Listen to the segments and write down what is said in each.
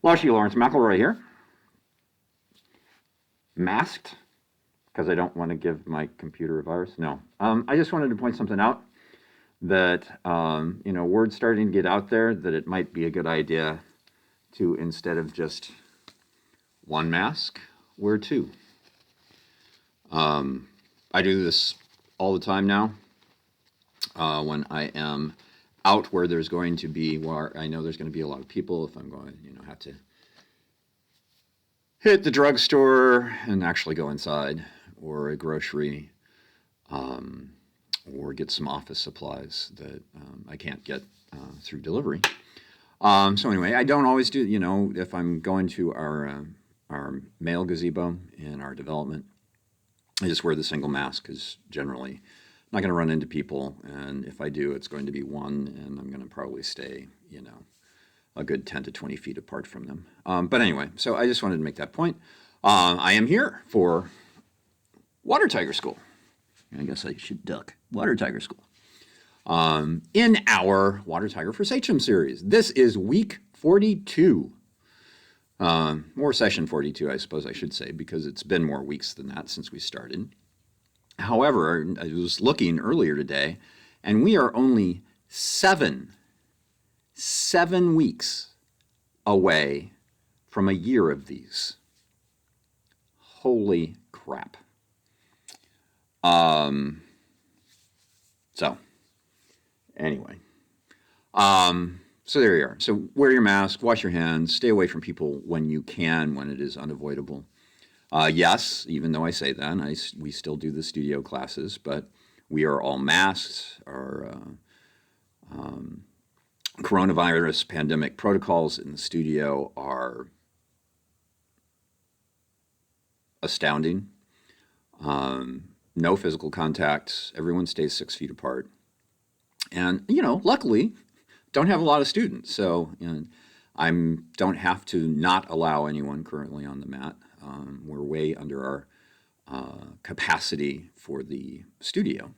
Lashy Lawrence McElroy here. Masked, because I don't want to give my computer a virus. No. I just wanted to point something out that, word's starting to get out there that it might be a good idea to, instead of just one mask, wear two. I do this all the time now when I am out where there's going to be, where I know there's going to be a lot of people. If I'm going, have to hit the drugstore and actually go inside, or a grocery, or get some office supplies that I can't get through delivery. So anyway, I don't always do, if I'm going to our male gazebo in our development, I just wear the single mask because generally I'm not going to run into people, and if I do, it's going to be one, and I'm going to probably stay, a good 10 to 20 feet apart from them. But anyway, so I just wanted to make that point. I am here for Water Tiger School. I guess I should duck. Water Tiger School. In our Water Tiger for Sachem series. This is week 42. Or session 42, I suppose I should say, because it's been more weeks than that since we started. However, I was looking earlier today, and we are only 7 weeks away from a year of these. Holy crap. So, anyway. So there you are. So wear your mask, wash your hands, stay away from people when you can, when it is unavoidable. Yes, even though I say that, we still do the studio classes, but we are all masked. Our coronavirus pandemic protocols in the studio are astounding. No physical contact. Everyone stays 6 feet apart. And, luckily, don't have a lot of students. So I don't have to not allow anyone currently on the mat. We're way under our capacity for the studio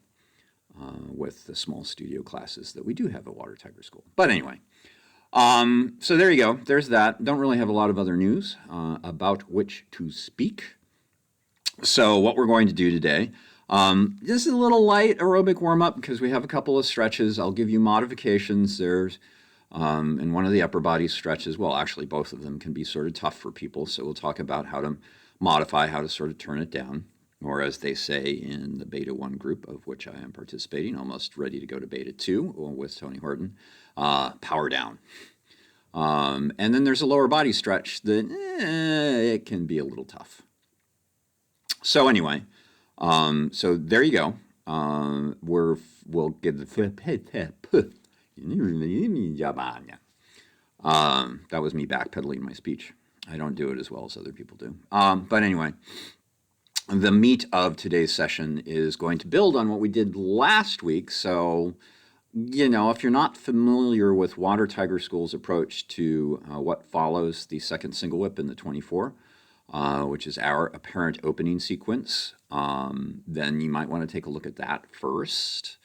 with the small studio classes that we do have at Water Tiger School. But anyway, so there you go. There's that. Don't really have a lot of other news about which to speak. So what we're going to do today, this is a little light aerobic warm-up because we have a couple of stretches. I'll give you modifications. There's in one of the upper body stretches, well, actually both of them can be sort of tough for people. So we'll talk about how to modify, how to sort of turn it down, or as they say in the Beta 1 group, of which I am participating, almost ready to go to Beta 2 with Tony Horton, power down. And then there's a lower body stretch that it can be a little tough. So anyway, so there you go. We'll give the that was me backpedaling my speech. I don't do it as well as other people do. But anyway, the meat of today's session is going to build on what we did last week. So, if you're not familiar with Water Tiger School's approach to what follows the second single whip in the 24, which is our apparent opening sequence, then you might want to take a look at that first.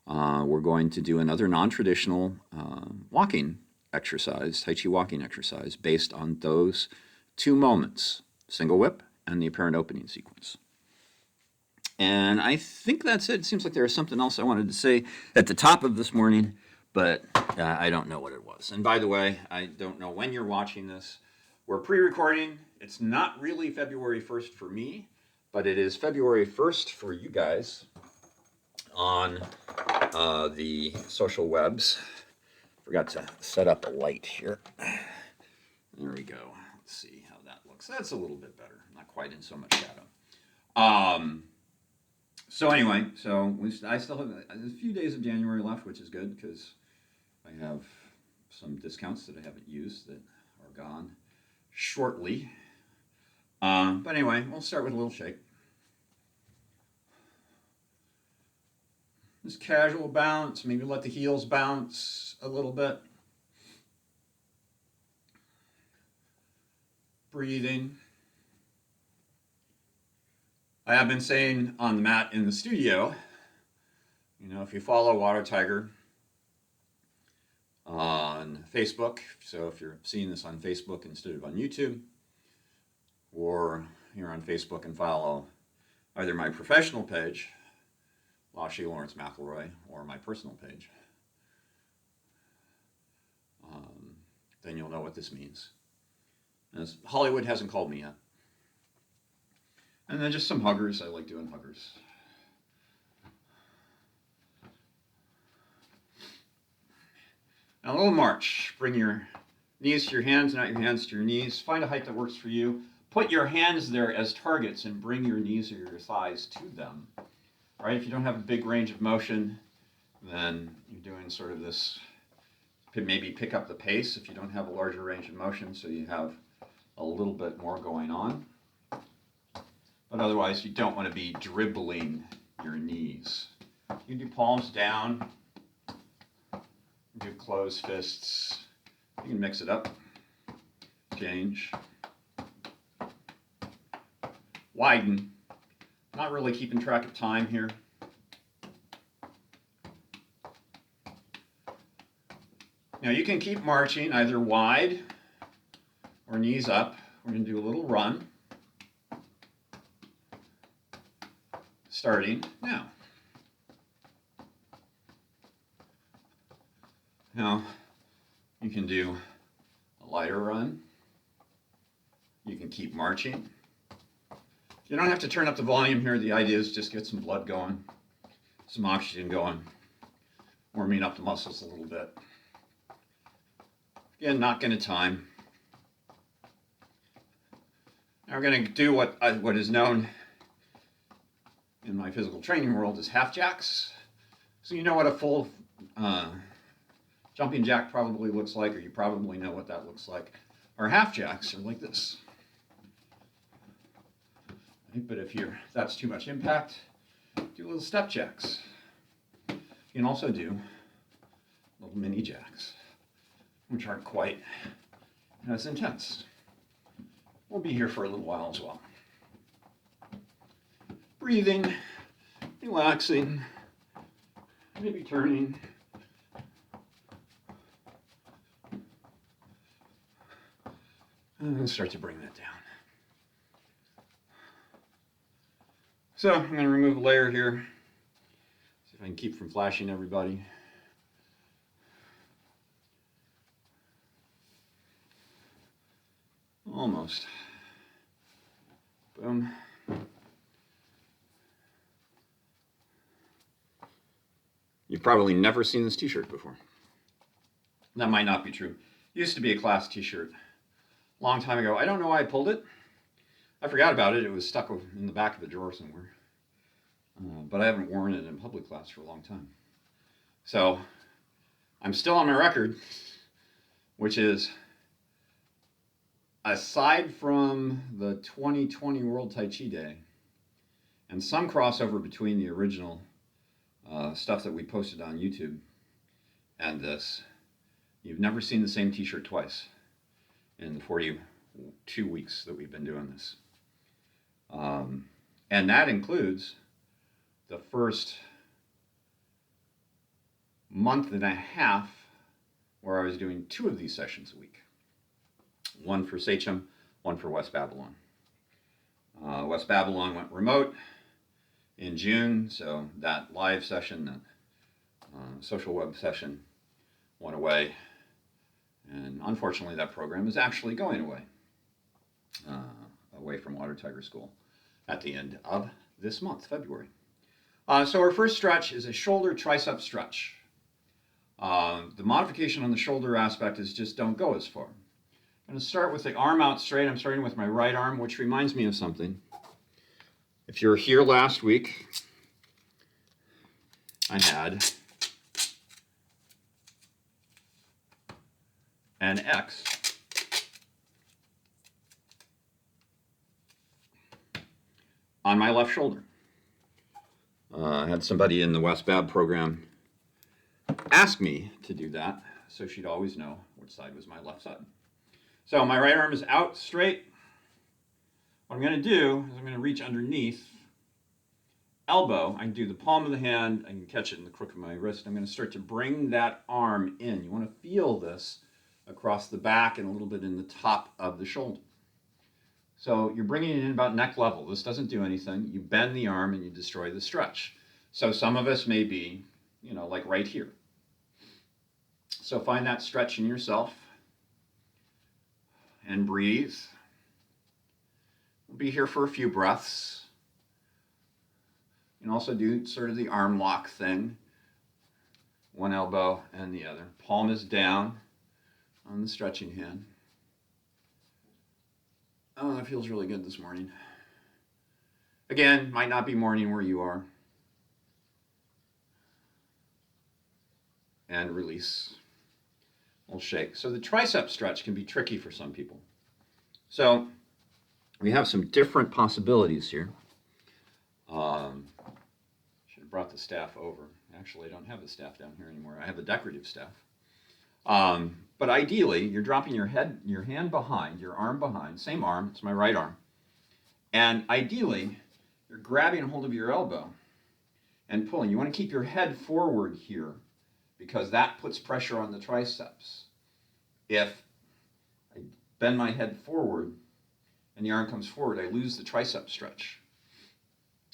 We're going to do another non-traditional walking exercise, Tai Chi walking exercise, based on those two moments, single whip and the apparent opening sequence. And I think that's it. It seems like there was something else I wanted to say at the top of this morning, but I don't know what it was. And by the way, I don't know when you're watching this. We're pre-recording. It's not really February 1st for me, but it is February 1st for you guys on the social webs. Forgot to set up a light here. There we go. Let's see how that looks. That's a little bit better. Not quite in so much shadow. So anyway, I still have a few days of January left, which is good because I have some discounts that I haven't used that are gone shortly. But anyway, we'll start with a little shake. Just casual bounce, maybe let the heels bounce a little bit. Breathing. I have been saying on the mat in the studio, if you follow Water Tiger on Facebook, so if you're seeing this on Facebook instead of on YouTube, or you're on Facebook and follow either my professional page, Lashy Lawrence McElroy, or my personal page, then you'll know what this means. As Hollywood hasn't called me yet. And then just some huggers. I like doing huggers. Now a little march. Bring your knees to your hands, not your hands to your knees. Find a height that works for you. Put your hands there as targets and bring your knees or your thighs to them. Right? If you don't have a big range of motion, then you're doing sort of this, maybe pick up the pace if you don't have a larger range of motion, so you have a little bit more going on. But otherwise, you don't want to be dribbling your knees. You can do palms down, do closed fists. You can mix it up, change, widen. Not really keeping track of time here. Now you can keep marching either wide or knees up. We're going to do a little run. Starting now. Now you can do a lighter run. You can keep marching. You don't have to turn up the volume here. The idea is just get some blood going, some oxygen going, warming up the muscles a little bit. Again, not going to time. Now we're going to do what is known in my physical training world as half jacks. So you know what a full jumping jack probably looks like, or you probably know what that looks like. Our half jacks are like this. But if that's too much impact, do little step jacks. You can also do little mini jacks, which aren't quite as intense. We'll be here for a little while as well. Breathing, relaxing, maybe turning. And start to bring that down. So I'm going to remove a layer here. See if I can keep from flashing everybody. Almost. Boom. You've probably never seen this t-shirt before. That might not be true. It used to be a class t-shirt a long time ago. I don't know why I pulled it. I forgot about it. It was stuck in the back of the drawer somewhere. But I haven't worn it in public class for a long time. So I'm still on my record, which is, aside from the 2020 World Tai Chi Day and some crossover between the original stuff that we posted on YouTube and this, you've never seen the same t-shirt twice in the 42 weeks that we've been doing this. And that includes the first month and a half where I was doing 2 of these sessions a week. One for Sachem, one for West Babylon. West Babylon went remote in June, so that live session, that social web session, went away. And unfortunately, that program is actually going away, away from Water Tiger School at the end of this month, February. So our first stretch is a shoulder tricep stretch. The modification on the shoulder aspect is just don't go as far. I'm going to start with the arm out straight. I'm starting with my right arm, which reminds me of something. If you were here last week, I had an X on my left shoulder. I had somebody in the West Bab program ask me to do that, so she'd always know which side was my left side. So my right arm is out straight. What I'm going to do is I'm going to reach underneath, elbow. I can do the palm of the hand. I can catch it in the crook of my wrist. I'm going to start to bring that arm in. You want to feel this across the back and a little bit in the top of the shoulder. So you're bringing it in about neck level. This doesn't do anything. You bend the arm and you destroy the stretch. So some of us may be, like right here. So find that stretch in yourself and breathe. We'll be here for a few breaths. You can also do sort of the arm lock thing. One elbow and the other. Palm is down on the stretching hand. Oh, that feels really good this morning. Again, might not be morning where you are. And release. We'll shake. So the tricep stretch can be tricky for some people. So we have some different possibilities here. Should have brought the staff over. Actually, I don't have the staff down here anymore. I have the decorative staff. But ideally, you're dropping your hand behind, your arm behind, same arm, it's my right arm. And ideally, you're grabbing a hold of your elbow and pulling. You want to keep your head forward here because that puts pressure on the triceps. If I bend my head forward and the arm comes forward, I lose the tricep stretch.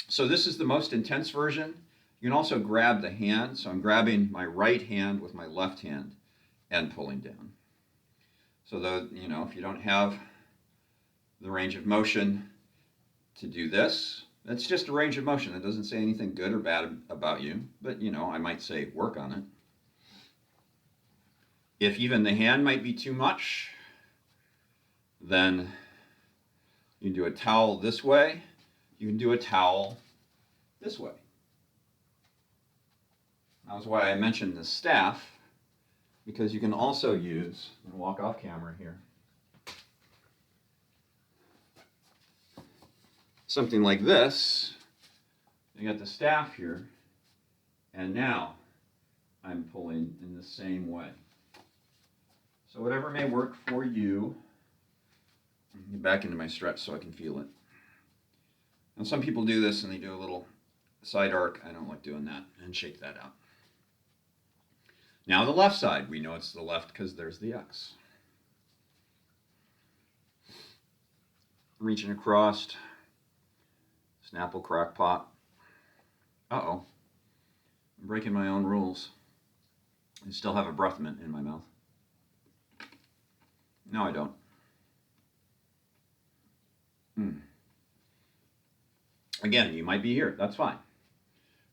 So this is the most intense version. You can also grab the hand. So I'm grabbing my right hand with my left hand and pulling down. So if you don't have the range of motion to do this, that's just a range of motion. It doesn't say anything good or bad about you, but I might say work on it. If even the hand might be too much, then you can do a towel this way. You can do a towel this way. That's why I mentioned the staff, because you can also use, I'm going to walk off camera here, something like this. You got the staff here, and now I'm pulling in the same way. So whatever may work for you. Get back into my stretch so I can feel it. And some people do this and they do a little side arc. I don't like doing that, and shake that out. Now the left side, we know it's the left because there's the X. Reaching across, Snapple crackpot. Uh-oh, I'm breaking my own rules. I still have a breath mint in my mouth. No, I don't. Again, you might be here, that's fine.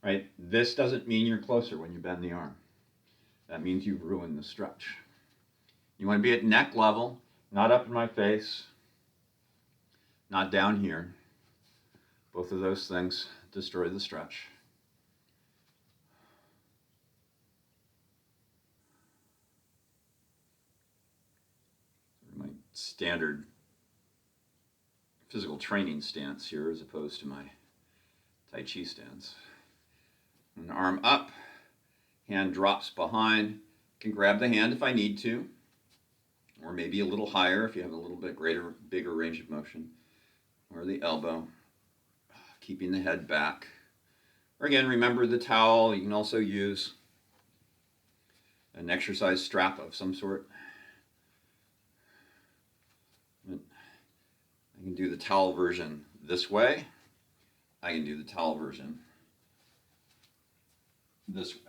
Right? This doesn't mean you're closer when you bend the arm. That means you've ruined the stretch. You want to be at neck level, not up in my face, not down here. Both of those things destroy the stretch. My standard physical training stance here as opposed to my Tai Chi stance. An arm up, hand drops behind. Can grab the hand if I need to, or maybe a little higher if you have a little bit bigger range of motion, or the elbow, keeping the head back. Or again, remember the towel. You can also use an exercise strap of some sort. I can do the towel version this way. I can do the towel version this way.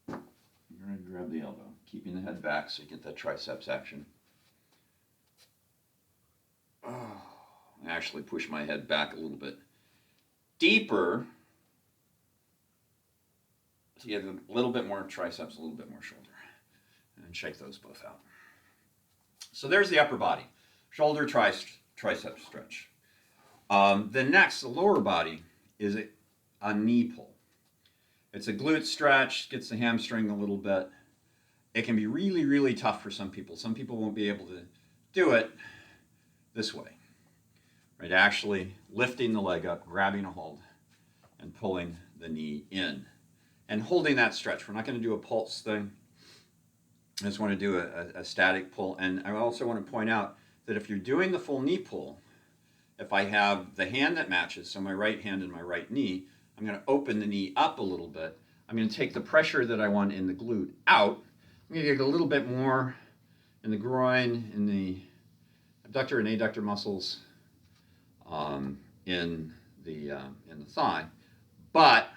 You're going to grab the elbow, keeping the head back so you get that triceps action. Oh, I actually push my head back a little bit deeper so you have a little bit more triceps, a little bit more shoulder, and shake those both out. So there's the upper body, shoulder, tricep stretch. The lower body is a knee pull. It's a glute stretch, gets the hamstring a little bit. It can be really, really tough for some people. Some people won't be able to do it this way, right? Actually lifting the leg up, grabbing a hold, and pulling the knee in, and holding that stretch. We're not going to do a pulse thing. I just want to do a static pull. And I also want to point out that if you're doing the full knee pull, if I have the hand that matches, so my right hand and my right knee, I'm going to open the knee up a little bit. I'm going to take the pressure that I want in the glute out. I'm going to get a little bit more in the groin, in the abductor and adductor muscles, in the thigh, but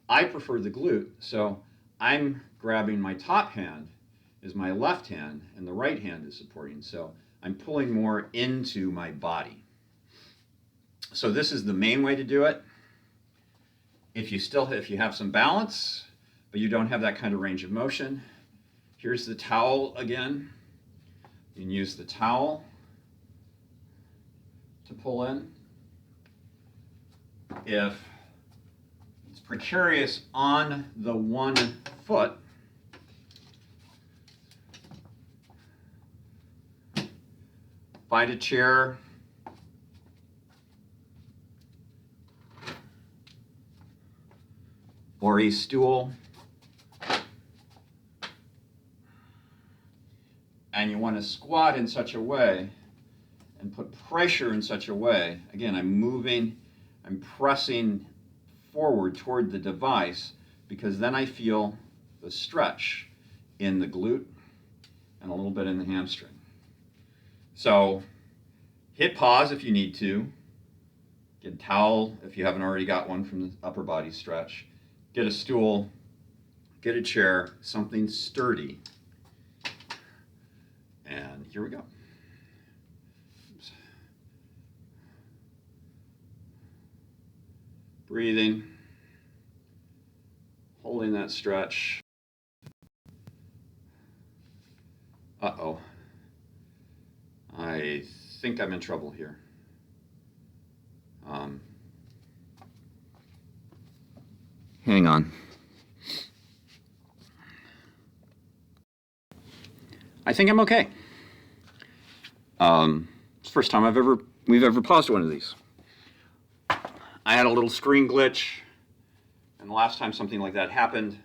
I prefer the glute, so I'm grabbing my top hand is my left hand, and the right hand is supporting, so I'm pulling more into my body. So this is the main way to do it. If you have some balance, but you don't have that kind of range of motion, here's the towel again. You can use the towel to pull in. If it's precarious on the one foot, find a chair, or a stool, and you want to squat in such a way and put pressure in such a way. Again, I'm pressing forward toward the device, because then I feel the stretch in the glute and a little bit in the hamstring. So hit pause if you need to. Get a towel if you haven't already got one from the upper body stretch. Get a stool, get a chair, something sturdy. And here we go. Oops. Breathing, holding that stretch. Uh-oh. I think I'm in trouble here. Hang on. I think I'm okay. It's the first time we've ever paused one of these. I had a little screen glitch, and the last time something like that happened,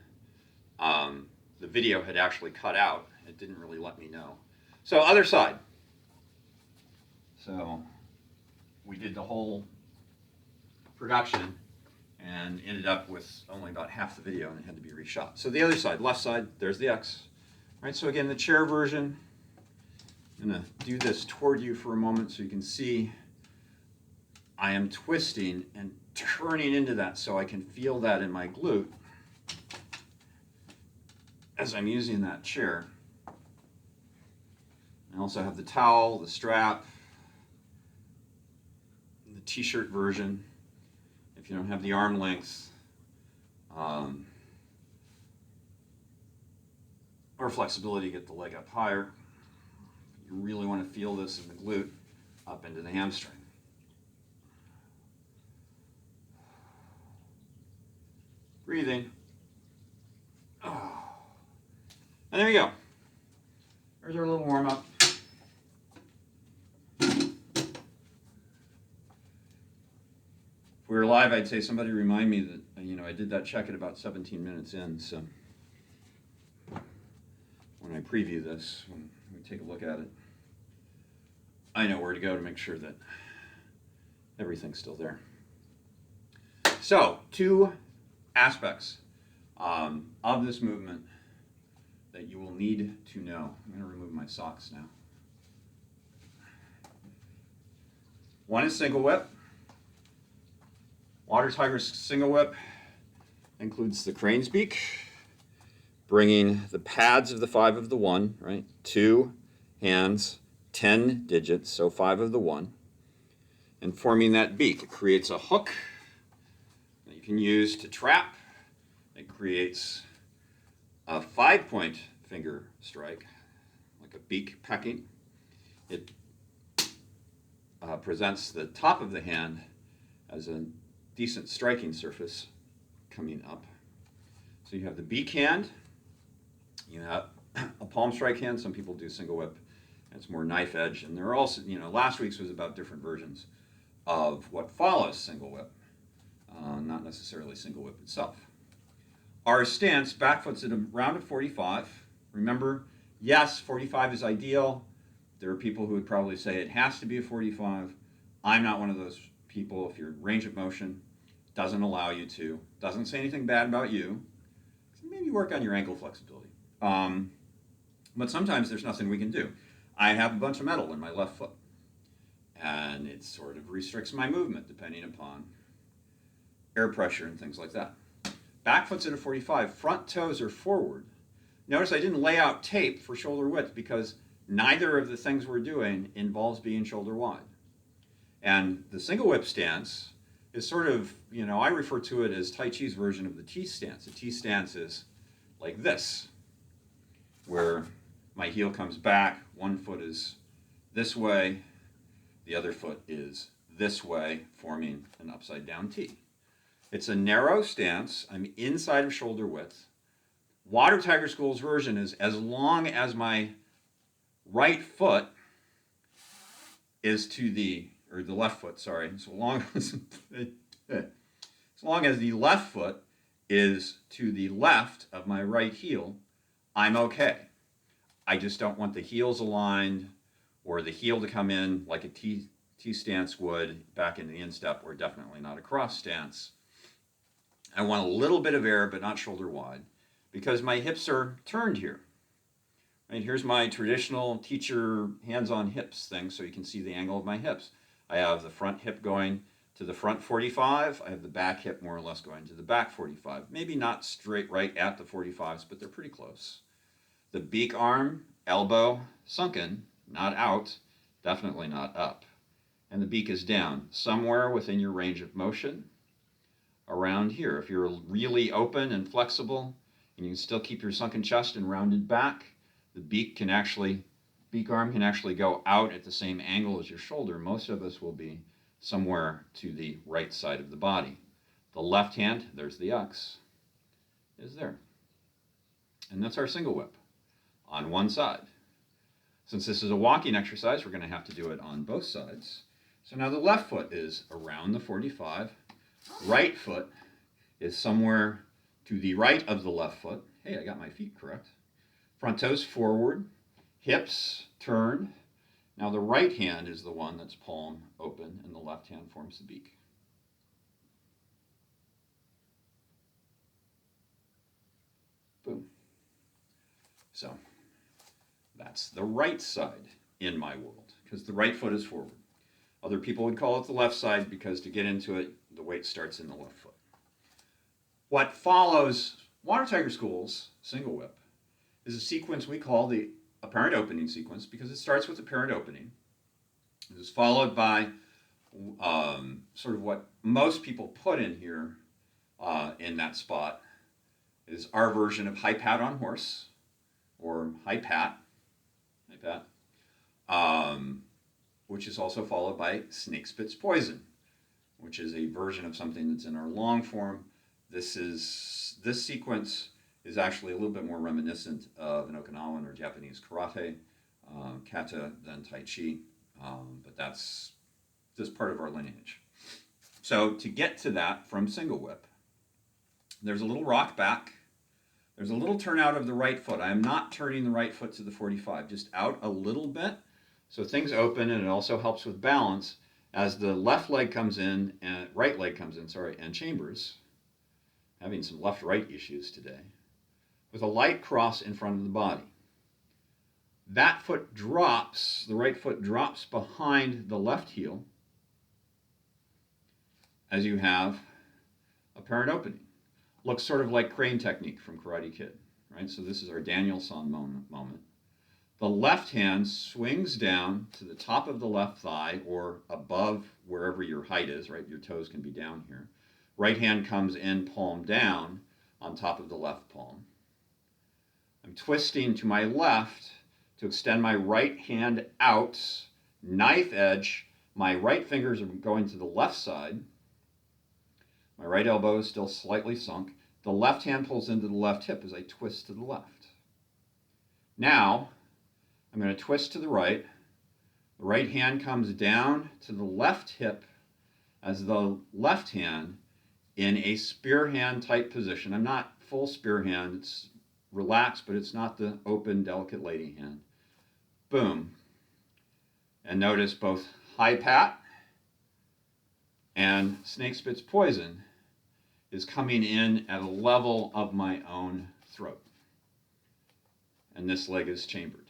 the video had actually cut out. It didn't really let me know. So other side. So we did the whole production and ended up with only about half the video, and it had to be reshot. So the other side, left side, there's the X. All right, so again, the chair version. I'm going to do this toward you for a moment so you can see I am twisting and turning into that, so I can feel that in my glute as I'm using that chair. I also have the towel, the strap, the t-shirt version if you don't have the arm length, or flexibility to get the leg up higher. You really want to feel this in the glute up into the hamstring. Breathing. Oh. And there you go. There's our little warm up. If we were live, I'd say somebody remind me that, I did that check at about 17 minutes in, so when I preview this, when we take a look at it, I know where to go to make sure that everything's still there. So, two aspects of this movement that you will need to know. I'm going to remove my socks now. One is single whip. Water Tiger single whip includes the crane's beak, bringing the pads of the 5 of the 1, right? 2 hands, 10 digits, so 5 of the 1, and forming that beak. It creates a hook that you can use to trap. It creates a 5-point finger strike, like a beak pecking. It presents the top of the hand as a decent striking surface coming up. So you have the beak hand, you have a palm strike hand. Some people do single whip, and it's more knife edge. And there are also, last week's was about different versions of what follows single whip, not necessarily single whip itself. Our stance, back foot's at around a 45. Remember, yes, 45 is ideal. There are people who would probably say it has to be a 45. I'm not one of those people. If your range of motion doesn't allow you to, doesn't say anything bad about you, so maybe work on your ankle flexibility. But sometimes there's nothing we can do. I have a bunch of metal in my left foot, and it sort of restricts my movement depending upon air pressure and things like that. Back foot's at a 45, front toes are forward. Notice I didn't lay out tape for shoulder width because neither of the things we're doing involves being shoulder wide. And the single whip stance is sort of, I refer to it as Tai Chi's version of the T stance. The T stance is like this, where my heel comes back, one foot is this way, the other foot is this way, forming an upside down T. It's a narrow stance. I'm inside of shoulder width. Water Tiger School's version is as long as my right foot is to the left foot, sorry. So long as the left foot is to the left of my right heel, I'm okay. I just don't want the heels aligned or the heel to come in like a T stance would back in the instep, or definitely not a cross stance. I want a little bit of air, but not shoulder wide, because my hips are turned here. Right, here's my traditional teacher hands-on hips thing, so you can see the angle of my hips. I have the front hip going to the front 45. I have the back hip more or less going to the back 45. Maybe not straight right at the 45s, but they're pretty close. The beak arm, elbow sunken, not out, definitely not up. And the beak is down, somewhere within your range of motion, around here. If you're really open and flexible, and you can still keep your sunken chest and rounded back, the beak arm can actually go out at the same angle as your shoulder. Most of us will be somewhere to the right side of the body. The left hand, there's the X, is there. And that's our single whip on one side. Since this is a walking exercise, we're going to have to do it on both sides. So now the left foot is around the 45. Right foot is somewhere to the right of the left foot. Hey, I got my feet correct. Front toes forward, hips turned. Now the right hand is the one that's palm open, and the left hand forms the beak. Boom. So that's the right side in my world, because the right foot is forward. Other people would call it the left side, because to get into it, the weight starts in the left foot. What follows Water Tiger School's single whip is a sequence we call the apparent opening sequence, because it starts with apparent opening. It is followed by sort of what most people put in here in that spot is our version of high pat on horse, or high pat, which is also followed by snake spits poison, which is a version of something that's in our long form. This sequence is actually a little bit more reminiscent of an Okinawan or Japanese karate, kata than tai chi, but that's just part of our lineage. So to get to that from single whip, there's a little rock back. There's a little turn out of the right foot. I am not turning the right foot to the 45, just out a little bit. So things open, and it also helps with balance as the left leg comes in, and right leg comes in, and chambers. Having some left-right issues today. With a light cross in front of the body. That foot drops, the right foot drops behind the left heel as you have apparent opening. Looks sort of like crane technique from Karate Kid, right? So this is our Daniel-san moment. The left hand swings down to the top of the left thigh, or above wherever your height is, right? Your toes can be down here. Right hand comes in palm down on top of the left palm. I'm twisting to my left to extend my right hand out, knife edge. My right fingers are going to the left side. My right elbow is still slightly sunk. The left hand pulls into the left hip as I twist to the left. Now, I'm going to twist to the right. The right hand comes down to the left hip as the left hand in a spear hand type position. I'm not full spear hand, it's relaxed, but it's not the open, delicate lady hand. Boom. And notice both high pat and snake spits poison is coming in at a level of my own throat. and this leg is chambered.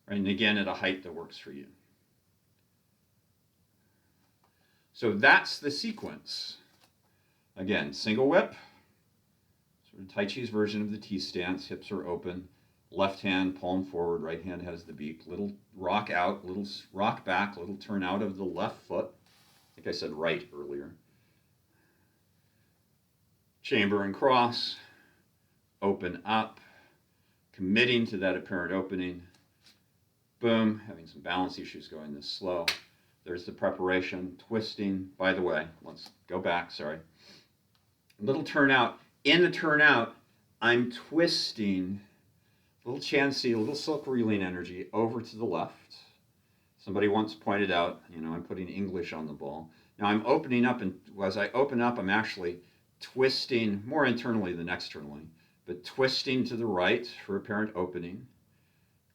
Right? And again, at a height that works for you. So that's the sequence. Again, single whip, sort of Tai Chi's version of the T stance. Hips are open. Left hand, palm forward. Right hand has the beak. Little rock out, little rock back, little turn out of the left foot. I think I said right earlier. Chamber and cross. Open up. Committing to that apparent opening. Boom. Having some balance issues going this slow. There's the preparation. Twisting. By the way, let's go back. Sorry. Little turnout. In the turnout, I'm twisting. Little chancy, a little silk reeling energy over to the left. Somebody once pointed out, I'm putting English on the ball. Now I'm opening up, and as I open up, I'm actually twisting more internally than externally, but twisting to the right for apparent opening,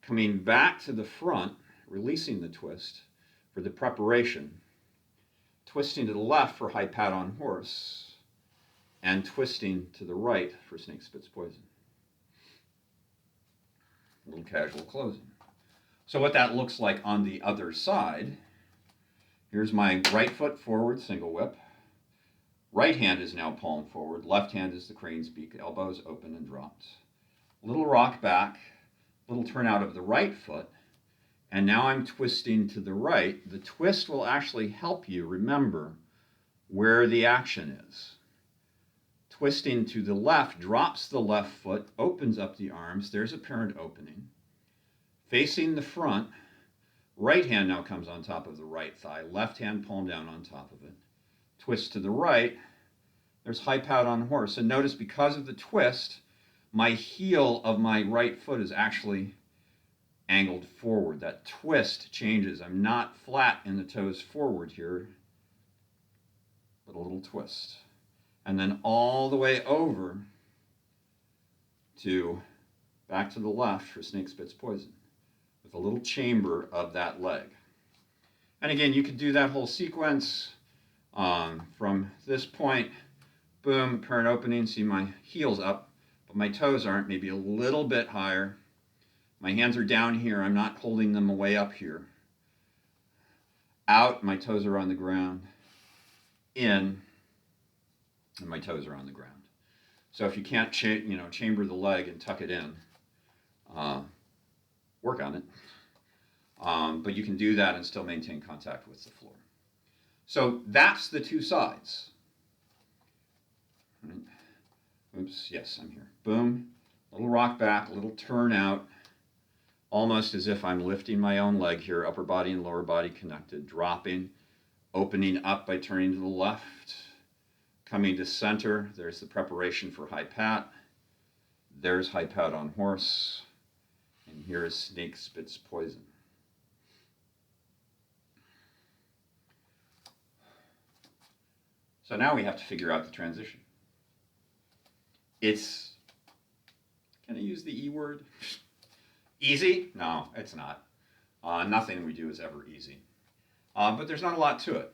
coming back to the front, releasing the twist for the preparation, twisting to the left for high pat on horse, and twisting to the right for snake spits poison. A little casual closing. So what that looks like on the other side, here's my right foot forward single whip. Right hand is now palm forward. Left hand is the crane's beak. Elbows open and dropped. Little rock back. Little turn out of the right foot. And now I'm twisting to the right. The twist will actually help you remember where the action is. Twisting to the left drops the left foot, opens up the arms. There's apparent opening. Facing the front, right hand now comes on top of the right thigh. Left hand palm down on top of it. Twist to the right. There's high pat on horse. And notice because of the twist, my heel of my right foot is actually angled forward. That twist changes. I'm not flat in the toes forward here, but a little twist. And then all the way over to back to the left for snake spits poison with a little chamber of that leg. And again, you could do that whole sequence from this point, boom, apparent opening, see my heels up, but my toes aren't, maybe a little bit higher. My hands are down here, I'm not holding them way up here. Out, my toes are on the ground. In, and my toes are on the ground. So if you can't chamber the leg and tuck it in, work on it. But you can do that and still maintain contact with the floor. So that's the two sides. Right. Oops, yes, I'm here. Boom, little rock back, little turn out, almost as if I'm lifting my own leg here, upper body and lower body connected, dropping, opening up by turning to the left, coming to center. There's the preparation for high pat. There's high pat on horse. And here is snake spits poison. So now we have to figure out the transition. It's, can I use the E word? Easy? No, it's not. Nothing we do is ever easy. But there's not a lot to it.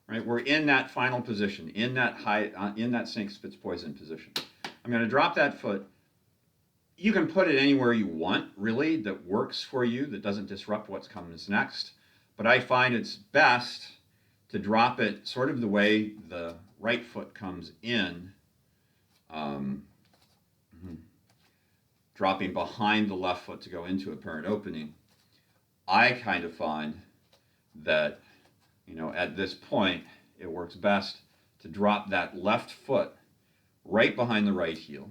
Right? We're in that final position, in that snake spits poison position. I'm going to drop that foot. You can put it anywhere you want, really, that works for you, that doesn't disrupt what's coming next. But I find it's best to drop it sort of the way the right foot comes in, dropping behind the left foot to go into apparent opening. I kind of find that, at this point, it works best to drop that left foot right behind the right heel.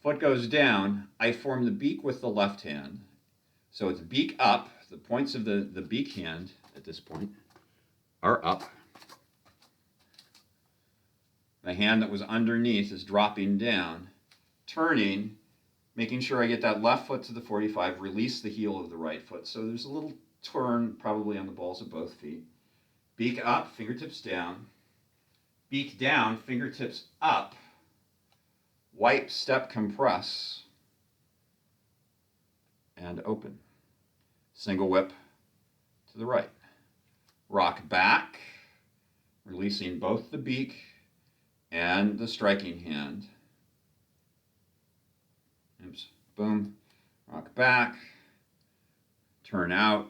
Foot goes down, I form the beak with the left hand. So it's beak up, the points of the beak hand at this point are up. The hand that was underneath is dropping down, turning, making sure I get that left foot to the 45, release the heel of the right foot. So there's a little turn probably on the balls of both feet. Beak up, fingertips down. Beak down, fingertips up. Wipe, step, compress, and open. Single whip to the right. Rock back, releasing both the beak and the striking hand. Oops. Boom. Rock back. Turn out.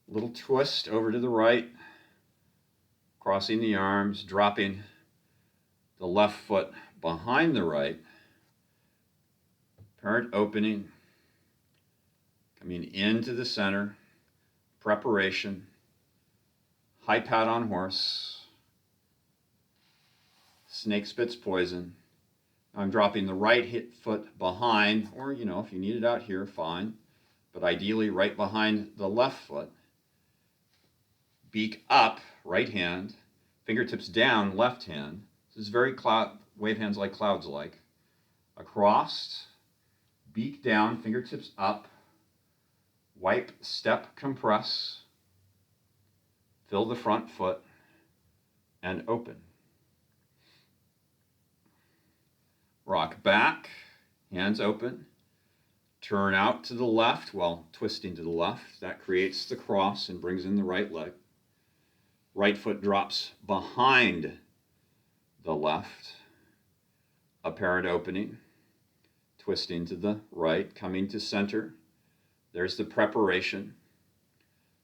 Little twist over to the right. Crossing the arms, dropping the left foot behind the right. Apparent opening. Coming into the center. Preparation. High pat on horse. Snake spits poison. I'm dropping the right hip foot behind, or if you need it out here, fine. But ideally right behind the left foot. Beak up, right hand. Fingertips down, left hand. This is very wave hands like clouds like. Across, beak down, fingertips up. Wipe, step, compress. Fill the front foot and open. Rock back, hands open. Turn out to the left while twisting to the left. That creates the cross and brings in the right leg. Right foot drops behind the left. Apparent opening. Twisting to the right, coming to center. There's the preparation.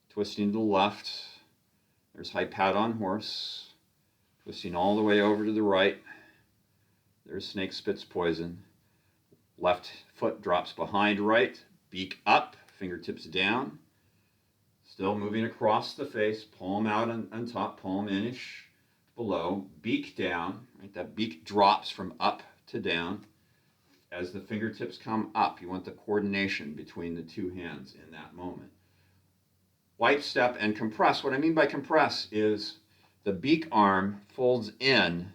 Twisting to the left. There's high pat on horse. Twisting all the way over to the right. There's snake spits poison. Left foot drops behind right. Beak up, fingertips down. Still moving across the face. Palm out on top, palm in-ish below. Beak down. Right? That beak drops from up to down. As the fingertips come up, you want the coordination between the two hands in that moment. Wipe, step, and compress. What I mean by compress is the beak arm folds in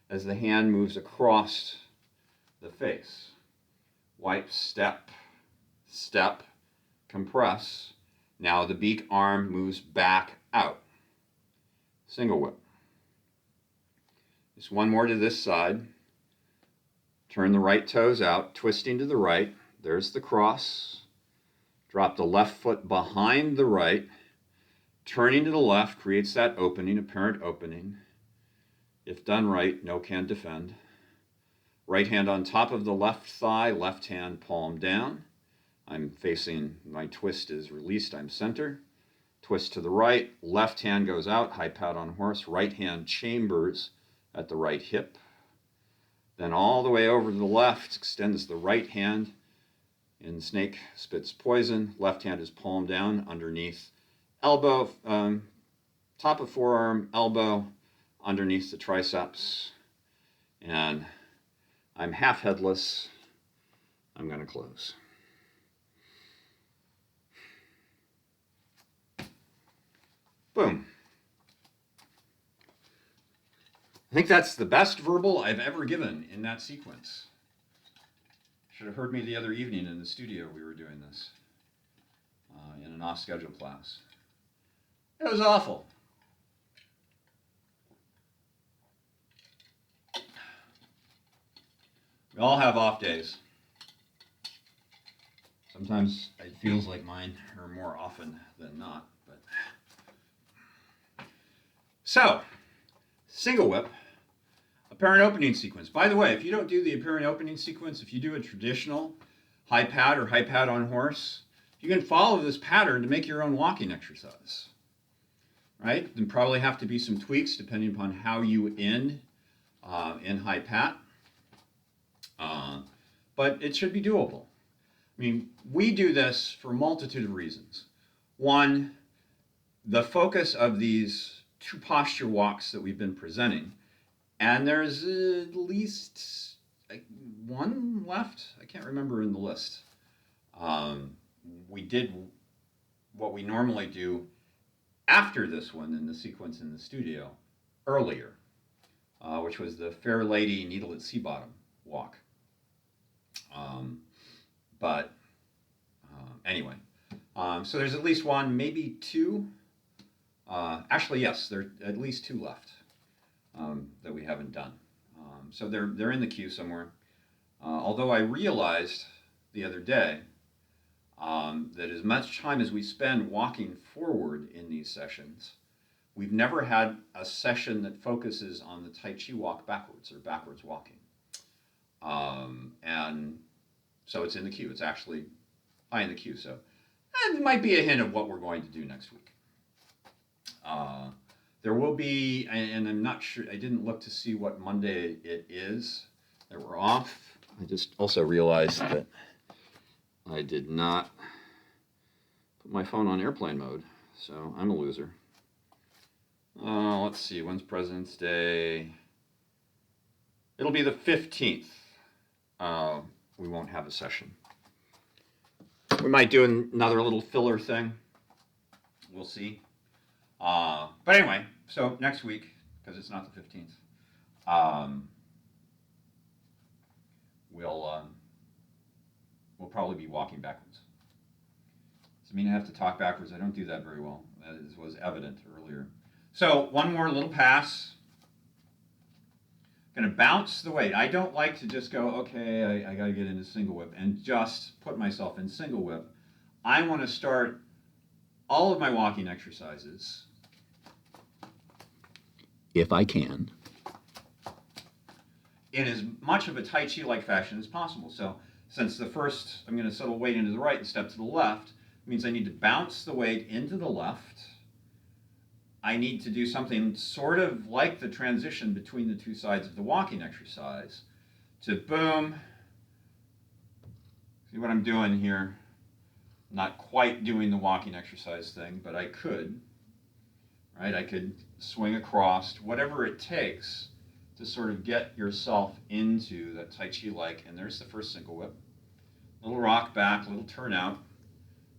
as the hand moves across the face. Wipe, step, step, compress. Now the beak arm moves back out. Single whip. Just one more to this side. Turn the right toes out, twisting to the right. There's the cross. Drop the left foot behind the right. Turning to the left creates that opening, apparent opening. If done right, no can defend. Right hand on top of the left thigh, left hand palm down. I'm facing, my twist is released, I'm center. Twist to the right, left hand goes out, high pat on horse, right hand chambers at the right hip. Then all the way over to the left, extends the right hand in snake spits poison. Left hand is palm down underneath elbow, top of forearm, elbow, underneath the triceps. And I'm half headless. I'm going to close. Boom. I think that's the best verbal I've ever given in that sequence. Should have heard me the other evening in the studio. We were doing this in an off-schedule class. It was awful. We all have off days. Sometimes it feels like mine are more often than not. But so, single whip, apparent opening sequence. By the way, if you don't do the apparent opening sequence, if you do a traditional high pat or high pat on horse, you can follow this pattern to make your own walking exercise. Right? Then probably have to be some tweaks depending upon how you end in high pat. But it should be doable. I mean, we do this for a multitude of reasons. One, the focus of these two posture walks that we've been presenting, and there's at least one left. I can't remember in the list. We did what we normally do after this one in the sequence in the studio earlier, which was the Fair Lady Needle at Sea Bottom walk. Anyway, so there's at least one, maybe two. Actually, yes, there are at least two left that we haven't done. So they're in the queue somewhere. Although I realized the other day that as much time as we spend walking forward in these sessions, we've never had a session that focuses on the Tai Chi walk backwards or backwards walking. And so it's in the queue. It's actually high in the queue. So it might be a hint of what we're going to do next week. There will be, and I'm not sure, I didn't look to see what Monday it is that we're off. I just also realized that I did not put my phone on airplane mode, so I'm a loser. Let's see, when's President's Day? It'll be the 15th. We won't have a session. We might do another little filler thing. We'll see. But anyway, so next week, because it's not the 15th, we'll probably be walking backwards. Does it mean I have to talk backwards? I don't do that very well, as was evident earlier. So one more little pass. Going to bounce the weight. I don't like to just go, okay, I got to get into single whip and just put myself in single whip. I want to start all of my walking exercises, if I can, in as much of a tai chi like fashion as possible. So since the first, I'm going to settle weight into the right and step to the left, it means I need to bounce the weight into the left. I need to do something sort of like the transition between the two sides of the walking exercise to boom. See what I'm doing here? Not quite doing the walking exercise thing, but I could, right? I could swing across, whatever it takes to sort of get yourself into that Tai Chi-like. And there's the first single whip. Little rock back, little turn out.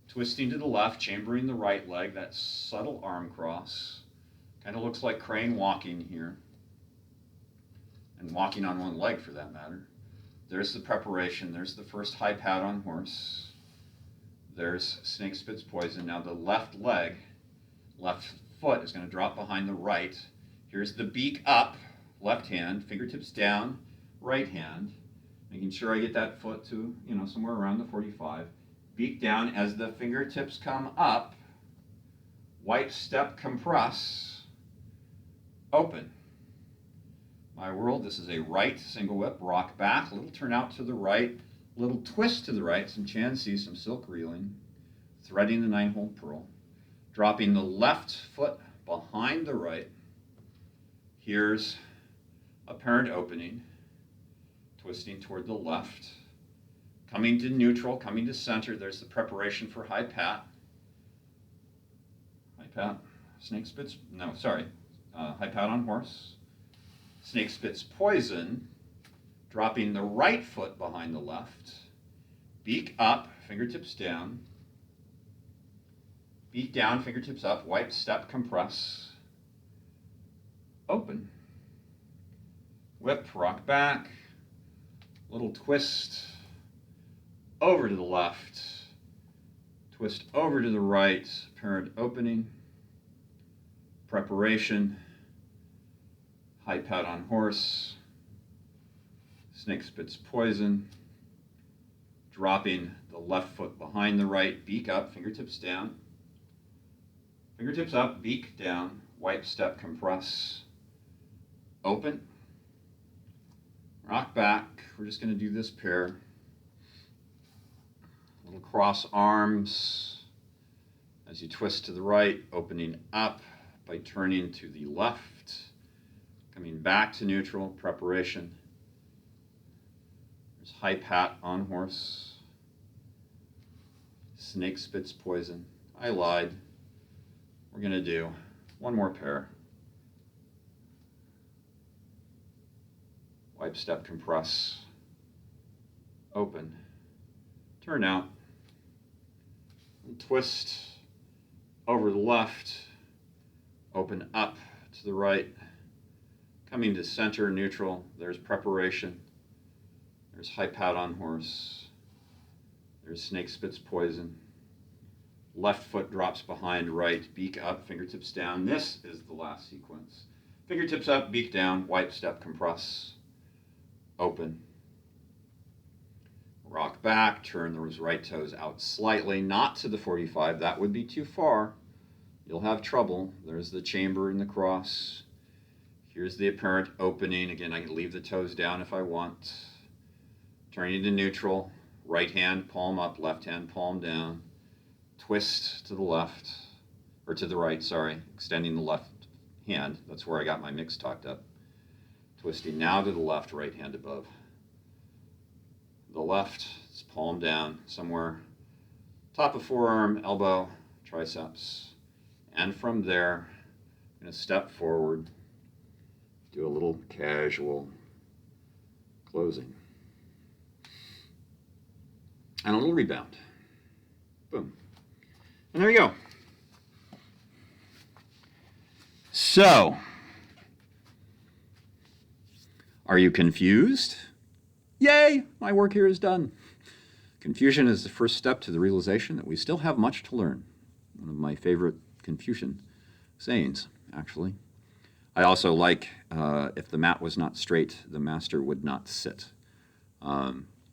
Twisting to the left, chambering the right leg, that subtle arm cross. Kind of looks like crane walking here. And walking on one leg for that matter. There's the preparation. There's the first high pat on horse. There's snake spits poison. Now the left leg, left foot is going to drop behind the right. Here's the beak up, left hand, fingertips down, right hand. Making sure I get that foot to, somewhere around the 45. Beak down as the fingertips come up. White step compress. Open. My world, this is a right single whip, rock back, little turn out to the right, little twist to the right, some chansi, some silk reeling, threading the 9-hole pearl, dropping the left foot behind the right. Here's apparent opening, twisting toward the left, coming to neutral, coming to center. There's the preparation for high pat. High pat, snake spits, high pat on horse. Snake spits poison, dropping the right foot behind the left. Beak up, fingertips down. Beak down, fingertips up, white step compress. Open. Whip, rock back. Little twist over to the left. Twist over to the right, apparent opening. Preparation. High pat on horse. Snake spits poison. Dropping the left foot behind the right, beak up, fingertips down. Fingertips up, beak down, white step compress. Open. Rock back. We're just going to do this pair. Little cross arms as you twist to the right, opening up by turning to the left. Coming back to neutral, preparation. There's high pat on horse. Snake spits poison. I lied. We're going to do one more pair. Wipe step compress. Open. Turn out. And twist over the left. Open up to the right. Coming to center, neutral, there's preparation. There's high pat on horse. There's snake spits poison. Left foot drops behind right, beak up, fingertips down. This is the last sequence. Fingertips up, beak down, white step compress. Open. Rock back, turn those right toes out slightly, not to the 45. That would be too far. You'll have trouble. There's the chamber and the cross. Here's the apparent opening. Again, I can leave the toes down if I want. Turning to neutral, right hand palm up, left hand palm down. Twist to the left, or to the right, sorry, extending the left hand. That's where I got my mix talked up. Twisting now to the left, right hand above. The left is palm down, somewhere top of forearm, elbow, triceps. And from there, I'm going to step forward, do a little casual closing. And a little rebound. Boom. And there you go. So, are you confused? Yay, my work here is done. Confusion is the first step to the realization that we still have much to learn. One of my favorite Confucian sayings, actually. I also like, if the mat was not straight, the master would not sit.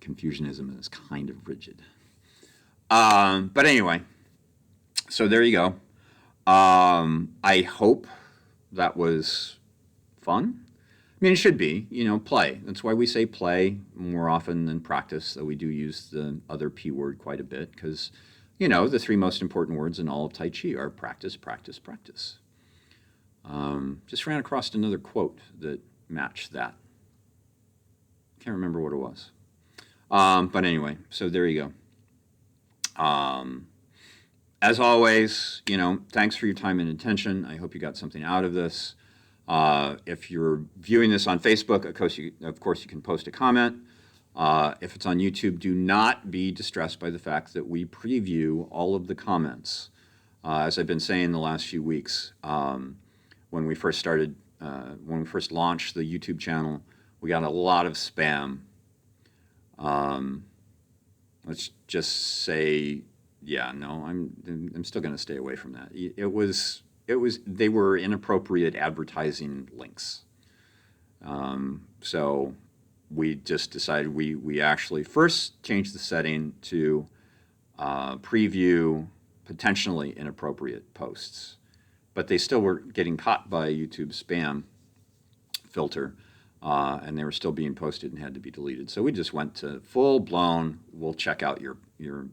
Confucianism is kind of rigid. But anyway, so there you go. I hope that was fun. I mean, it should be, play. That's why we say play more often than practice, though we do use the other P word quite a bit, because, the three most important words in all of Tai Chi are practice, practice, practice. Just ran across another quote that matched that. Can't remember what it was. But anyway, so there you go. As always, thanks for your time and attention. I hope you got something out of this. If you're viewing this on Facebook, of course you can post a comment. If it's on YouTube, do not be distressed by the fact that we preview all of the comments. As I've been saying the last few weeks, when we first launched the YouTube channel, we got a lot of spam. Let's just say, yeah, no, I'm still going to stay away from that. They were inappropriate advertising links. So we just decided we actually first changed the setting to preview potentially inappropriate posts, but they still were getting caught by YouTube's spam filter, and they were still being posted and had to be deleted. So we just went to full-blown, we'll check out your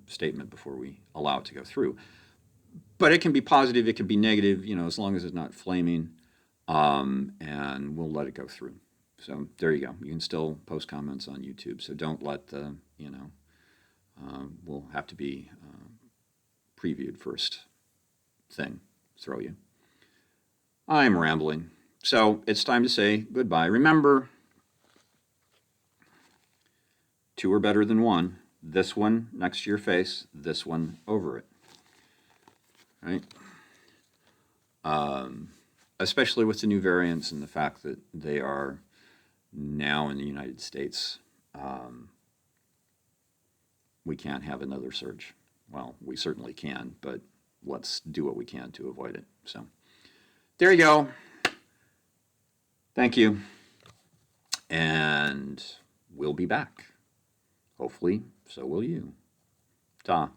statement before we allow it to go through. But it can be positive, it can be negative, as long as it's not flaming, and we'll let it go through. So there you go. You can still post comments on YouTube, so don't let the, we'll have to be previewed first thing throw you. I'm rambling. So it's time to say goodbye. Remember, two are better than one. This one next to your face, this one over it. Right? Especially with the new variants and the fact that they are now in the United States. We can't have another surge. Well, we certainly can, but let's do what we can to avoid it. So there you go. Thank you. And we'll be back. Hopefully, so will you. Ta.